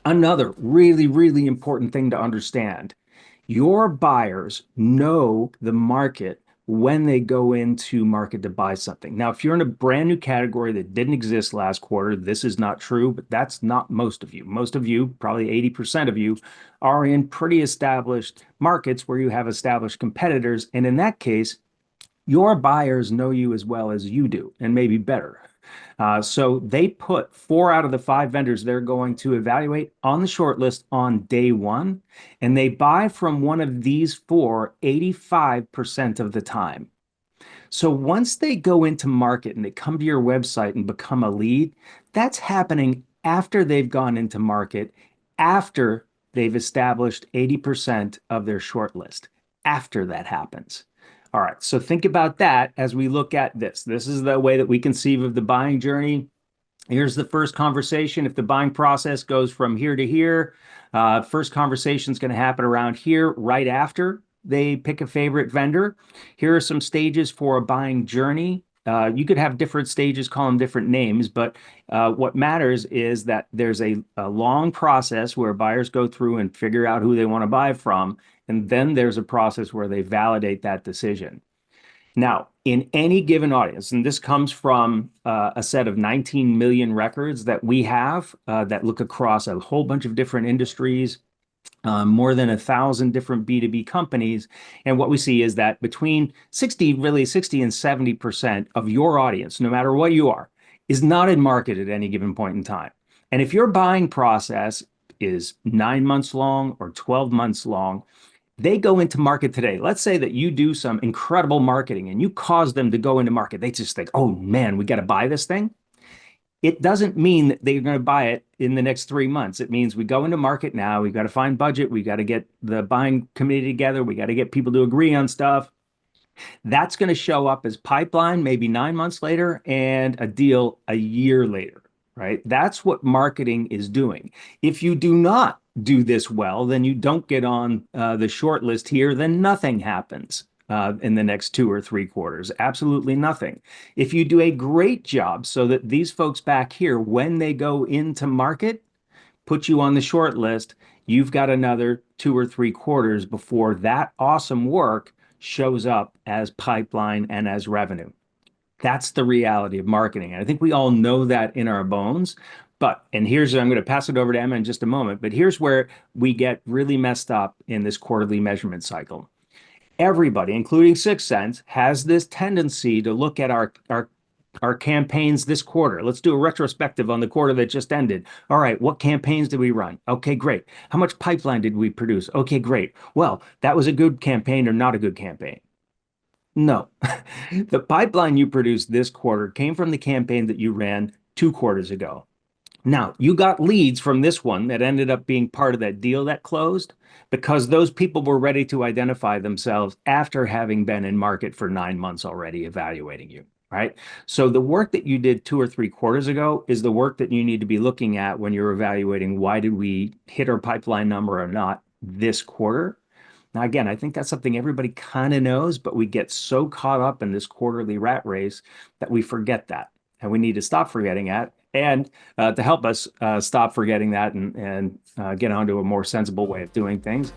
Another really, really important thing to understand. Your buyers know the market when they go into market to buy something. Now, if you're in a brand new category that didn't exist last quarter, this is not true, but that's not most of you. Most of you, probably 80% of you, are in pretty established markets where you have established competitors. And in that case, your buyers know you as well as you do, and maybe better. So they put 4 out of the 5 vendors they're going to evaluate on the short list on day one, and they buy from one of these four 85% of the time. So once they go into market and they come to your website and become a lead, that's happening after they've gone into market, after they've established 80% of their short list, after that happens. All right, so think about that as we look at this. This is the way that we conceive of the buying journey. Here's the first conversation. If the buying process goes from here to here, first conversation is going to happen around here right after they pick a favorite vendor. Here are some stages for a buying journey. You could have different stages, call them different names, but what matters is that there's a long process where buyers go through and figure out who they want to buy from. And then there's a process where they validate that decision. Now, in any given audience, and this comes from a set of 19 million records that we have that look across a whole bunch of different industries, more than 1,000 different B2B companies. And what we see is that between 60 and 70% of your audience, no matter what you are, is not in market at any given point in time. And if your buying process is 9 months long or 12 months long, they go into market today. Let's say that you do some incredible marketing and you cause them to go into market. They just think, oh man, we got to buy this thing. It doesn't mean that they're going to buy it in the next 3 months. It means we go into market now. We've got to find budget. We got to get the buying committee together. We got to get people to agree on stuff. That's going to show up as pipeline maybe 9 months later and a deal a year later, right? That's what marketing is doing. If you do not do this well, then you don't get on the short list here, then nothing happens in the next 2 or 3 quarters. Absolutely nothing. If you do a great job so that these folks back here, when they go into market, put you on the short list, you've got another 2 or 3 quarters before that awesome work shows up as pipeline and as revenue. That's the reality of marketing. And I think we all know that in our bones. And I'm going to pass it over to Emma in just a moment, but here's where we get really messed up in this quarterly measurement cycle. Everybody, including 6sense, has this tendency to look at our campaigns this quarter. Let's do a retrospective on the quarter that just ended. All right, what campaigns did we run? Okay, great. How much pipeline did we produce? Okay, great. Well, that was a good campaign or not a good campaign. No, the pipeline you produced this quarter came from the campaign that you ran 2 quarters ago. Now, you got leads from this one that ended up being part of that deal that closed because those people were ready to identify themselves after having been in market for 9 months already evaluating you, right? So the work that you did 2 or 3 quarters ago is the work that you need to be looking at when you're evaluating why did we hit our pipeline number or not this quarter. Now, again, I think that's something everybody kind of knows, but we get so caught up in this quarterly rat race that we forget that. And we need to stop forgetting that. And to help us stop forgetting that and get onto a more sensible way of doing things,